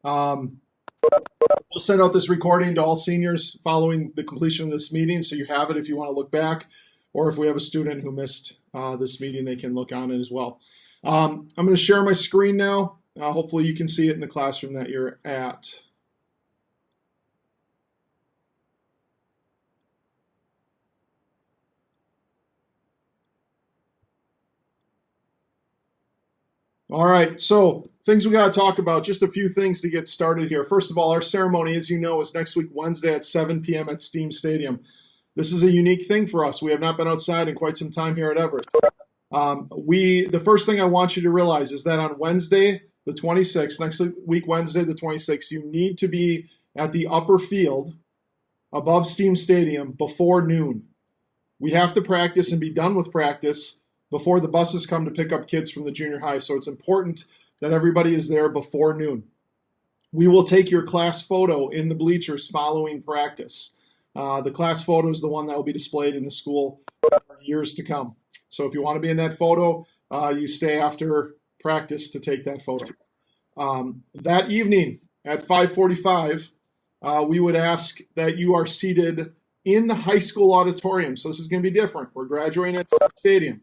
Um, we'll send out this recording to all seniors following the completion of this meeting, so you have it if you want to look back, or if we have a student who missed this meeting, they can look on it as well. I'm going to share my screen now. Hopefully you can see it in the classroom that you're at. All right, so things we got to talk about, just a few things to get started here. First of all, our ceremony, as you know, is next week, Wednesday at 7 p.m. at Steam Stadium. This is a unique thing for us. We have not been outside in quite some time here at Everest. The first thing I want you to realize is that on Wednesday, the 26th, next week, Wednesday, the 26th, you need to be at the upper field above Steam Stadium before noon. We have to practice and be done with practice before the buses come to pick up kids from the junior high. So it's important that everybody is there before noon. We will take your class photo in the bleachers following practice. The class photo is the one that will be displayed in the school for years to come. So if you want to be in that photo, you stay after practice to take that photo. That evening at 5:45, we would ask that you are seated in the high school auditorium. So this is going to be different. We're graduating at the stadium.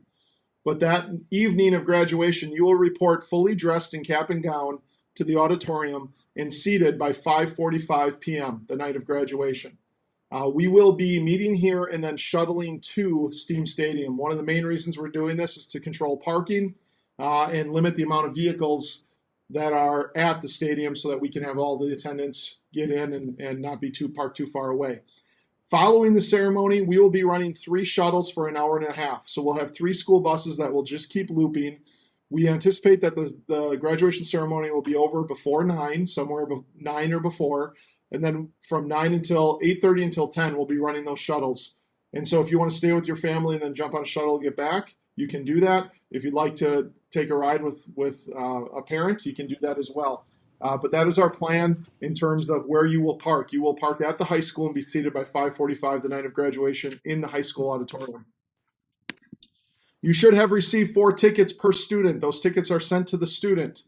But that evening of graduation, you will report fully dressed in cap and gown to the auditorium and seated by 5:45 p.m., the night of graduation. We will be meeting here and then shuttling to Steam Stadium. One of the main reasons we're doing this is to control parking and limit the amount of vehicles that are at the stadium so that we can have all the attendants get in and not be parked too far away. Following the ceremony, we will be running 3 shuttles for an hour and a half. So we'll have 3 school buses that will just keep looping. We anticipate that the graduation ceremony will be over before 9, somewhere 9 or before. And then from 9 until 8:30 until 10, we'll be running those shuttles. And so if you want to stay with your family and then jump on a shuttle and get back, you can do that. If you'd like to take a ride with a parent, you can do that as well. But that is our plan in terms of where you will park. You will park at the high school and be seated by 5:45 the night of graduation in the high school auditorium. You should have received 4 tickets per student. Those tickets are sent to the student.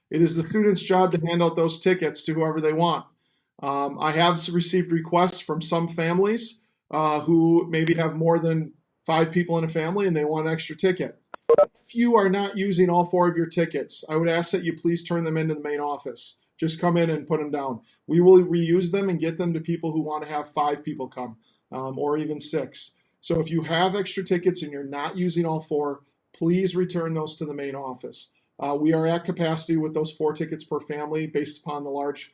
It is the student's job to hand out those tickets to whoever they want. I have received requests from some families who maybe have more than 5 people in a family and they want an extra ticket. If you are not using all 4 of your tickets, I would ask that you please turn them into the main office. Just come in and put them down. We will reuse them and get them to people who want to have 5 people come, or even 6. So if you have extra tickets and you're not using all 4, please return those to the main office. We are at capacity with those 4 tickets per family based upon the large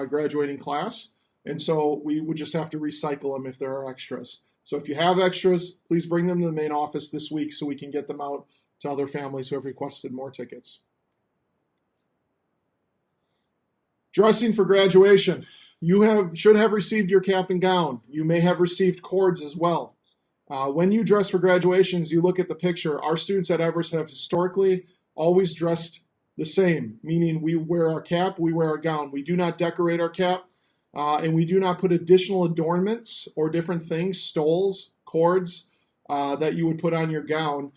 graduating class. And so we would just have to recycle them if there are extras. So if you have extras, please bring them to the main office this week so we can get them out to other families who have requested more tickets. Dressing for graduation. You should have received your cap and gown. You may have received cords as well. When you dress for graduations, you look at the picture. Our students at Everest have historically always dressed the same, meaning we wear our cap, we wear our gown. We do not decorate our cap, and we do not put additional adornments or different things, stoles, cords, that you would put on your gown,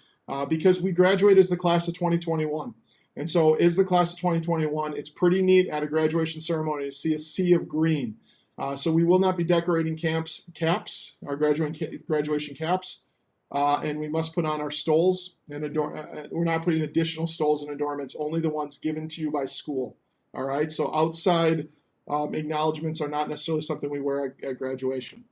because we graduate as the class of 2021. And so is the class of 2021, it's pretty neat at a graduation ceremony to see a sea of green. So we will not be decorating caps, our graduation caps, and we must put on our stoles and we're not putting additional stoles and adornments, only the ones given to you by school. All right, so outside acknowledgments are not necessarily something we wear at graduation.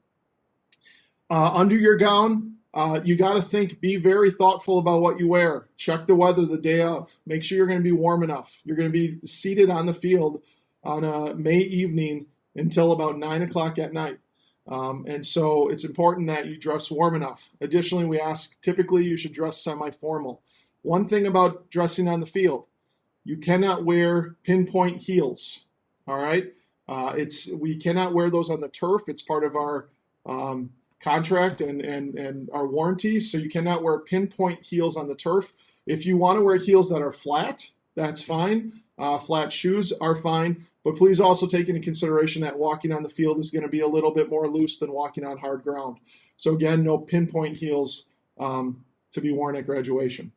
Under your gown, you got to be very thoughtful about what you wear. Check the weather the day of. Make sure you're going to be warm enough. You're going to be seated on the field on a May evening until about 9 o'clock at night. And so it's important that you dress warm enough. Additionally, we ask, typically you should dress semi-formal. One thing about dressing on the field, you cannot wear pinpoint heels. All right? We cannot wear those on the turf. It's part of our contract and our warranty, so you cannot wear pinpoint heels on the turf. If you want to wear heels that are flat, that's fine. Flat shoes are fine, but please also take into consideration that walking on the field is going to be a little bit more loose than walking on hard ground. So again, no pinpoint heels to be worn at graduation.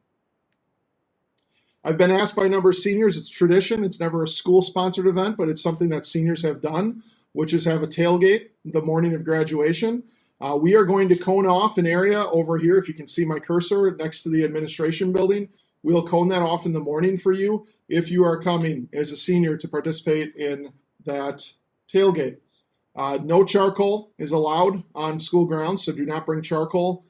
I've been asked by a number of seniors, it's tradition, it's never a school-sponsored event, but it's something that seniors have done, which is have a tailgate the morning of graduation. We are going to cone off an area over here, if you can see my cursor, next to the administration building. We'll cone that off in the morning for you if you are coming as a senior to participate in that tailgate. No charcoal is allowed on school grounds, so do not bring charcoal.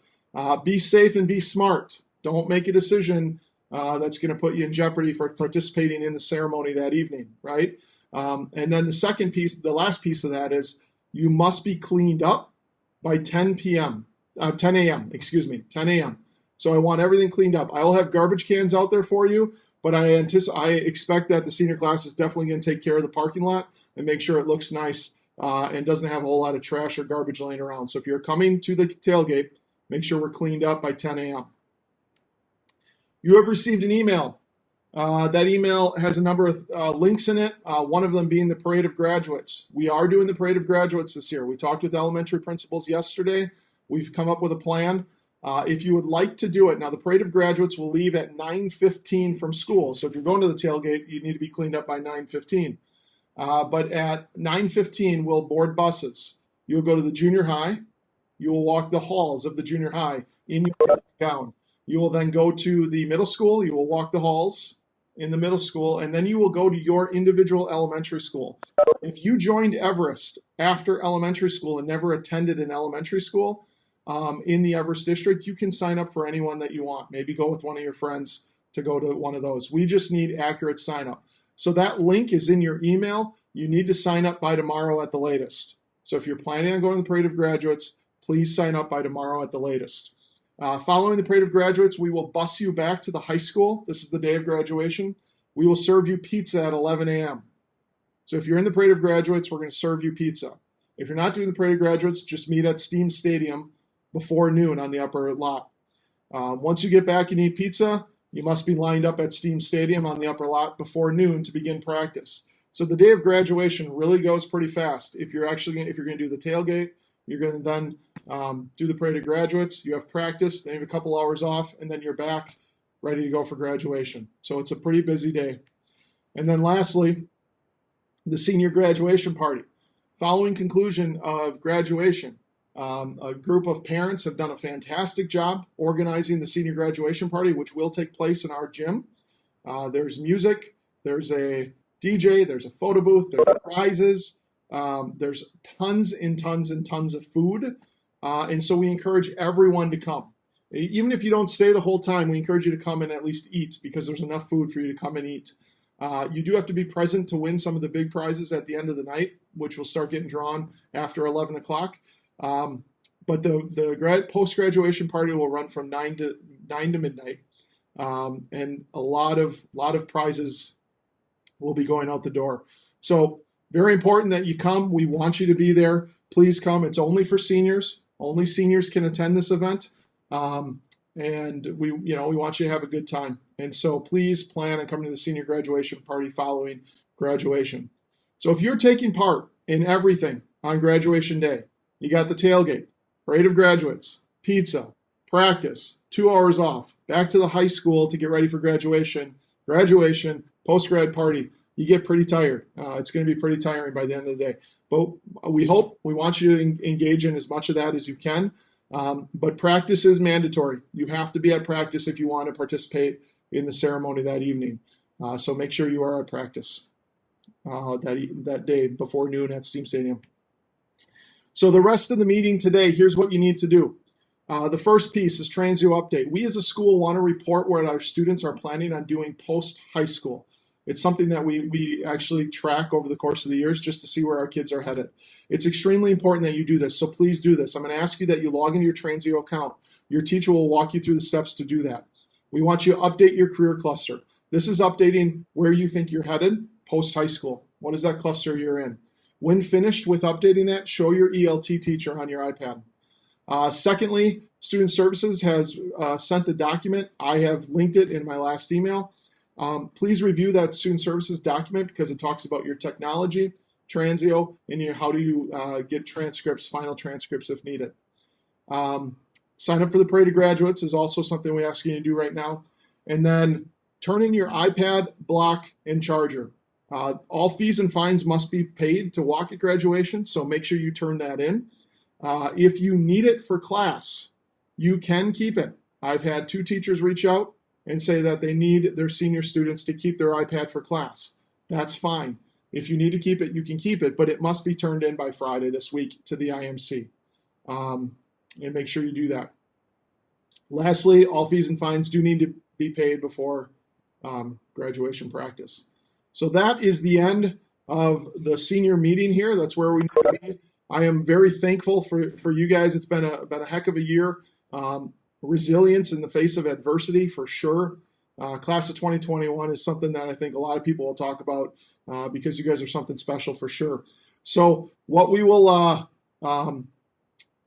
Be safe and be smart. Don't make a decision that's going to put you in jeopardy for participating in the ceremony that evening, right? And then the last piece of that is you must be cleaned up by 10 a.m. So I want everything cleaned up. I will have garbage cans out there for you, but I expect that the senior class is definitely going to take care of the parking lot and make sure it looks nice and doesn't have a whole lot of trash or garbage laying around. So if you're coming to the tailgate, make sure we're cleaned up by 10 a.m. You have received an email. That email has a number of links in it, one of them being the Parade of Graduates. We are doing the Parade of Graduates this year. We talked with elementary principals yesterday. We've come up with a plan. If you would like to do it, now the Parade of Graduates will leave at 9:15 from school. So if you're going to the tailgate, you need to be cleaned up by 9:15. But at 9:15, we'll board buses. You'll go to the junior high. You will walk the halls of the junior high in your gown. You will then go to the middle school. You will walk the halls in the middle school, and then you will go to your individual elementary school. If you joined Everest after elementary school and never attended an elementary school in the Everest district, you can sign up for anyone that you want. Maybe go with one of your friends to go to one of those. We just need accurate sign up. So that link is in your email. You need to sign up by tomorrow at the latest. So if you're planning on going to the Parade of Graduates, please sign up by tomorrow at the latest. Following the Parade of Graduates, we will bus you back to the high school. This is the day of graduation. We will serve you pizza at 11 a.m. So if you're in the Parade of Graduates, we're going to serve you pizza. If you're not doing the Parade of Graduates, just meet at Steam Stadium before noon on the upper lot. Once you get back and eat pizza, you must be lined up at Steam Stadium on the upper lot before noon to begin practice. So the day of graduation really goes pretty fast. If you're going to do the tailgate, you're going to then do the Parade of Graduates. You have practice, then you have a couple hours off, and then you're back ready to go for graduation. So it's a pretty busy day. And then lastly, the senior graduation party. Following conclusion of graduation, a group of parents have done a fantastic job organizing the senior graduation party, which will take place in our gym. There's music, there's a DJ, there's a photo booth, there's prizes. There's tons and tons and tons of food. And so we encourage everyone to come. Even if you don't stay the whole time, we encourage you to come and at least eat because there's enough food for you to come and eat. You do have to be present to win some of the big prizes at the end of the night, which will start getting drawn after 11 o'clock. But the post-graduation party will run from 9 to midnight. And a lot of prizes will be going out the door. So very important that you come. We want you to be there. Please come. It's only for seniors. Only seniors can attend this event. And we want you to have a good time. And so please plan on coming to the senior graduation party following graduation. So if you're taking part in everything on graduation day, you got the tailgate, Parade of Graduates, pizza, practice, 2 hours off, back to the high school to get ready for graduation, post-grad party. You get pretty tired. It's going to be pretty tiring by the end of the day. But we want you to engage in as much of that as you can. But practice is mandatory. You have to be at practice if you want to participate in the ceremony that evening. So make sure you are at practice that day before noon at Steam Stadium. So the rest of the meeting today, here's what you need to do. The first piece is Transio update. We as a school want to report what our students are planning on doing post-high school. It's something that we actually track over the course of the years just to see where our kids are headed. It's extremely important that you do this, so please do this. I'm going to ask you that you log into your Transio account. Your teacher will walk you through the steps to do that. We want you to update your career cluster. This is updating where you think you're headed post-high school. What is that cluster you're in? When finished with updating that, show your ELT teacher on your iPad. Secondly, Student Services has sent a document. I have linked it in my last email. Please review that Student Services document because it talks about your technology, Transio, and how do you get transcripts, final transcripts if needed. Sign up for the Parade of Graduates is also something we ask you to do right now. And then turn in your iPad, block, and charger. All fees and fines must be paid to walk at graduation, so make sure you turn that in. If you need it for class, you can keep it. I've had 2 teachers reach out and say that they need their senior students to keep their iPad for class. That's fine. If you need to keep it, you can keep it, but it must be turned in by Friday this week to the IMC. And make sure you do that. Lastly, all fees and fines do need to be paid before graduation practice. So that is the end of the senior meeting here. That's where we need to be. I am very thankful for you guys. It's been a heck of a year. Resilience in the face of adversity, for sure. Class of 2021 is something that I think a lot of people will talk about because you guys are something special for sure. So what we will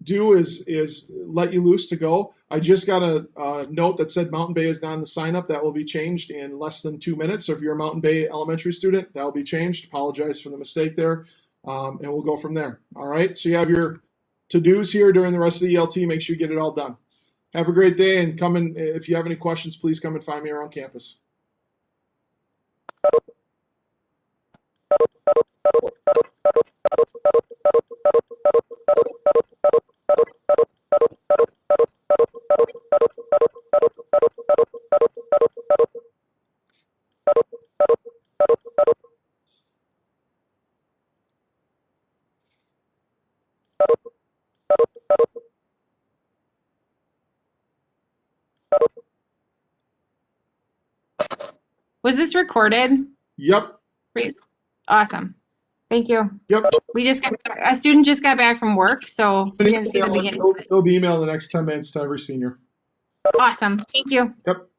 do is let you loose to go. I just got a note that said Mountain Bay is not on the sign up. That will be changed in less than 2 minutes. So if you're a Mountain Bay elementary student, that will be changed. Apologize for the mistake there. And we'll go from there. All right. So you have your to-dos here during the rest of the ELT. Make sure you get it all done. Have a great day, and come in. If you have any questions, please come and find me around campus. Was this recorded? Yep. Great. Awesome. Thank you. Yep. A student just got back from work, so we didn't see the beginning. They'll be emailed in the next 10 minutes to every senior. Awesome. Thank you. Yep.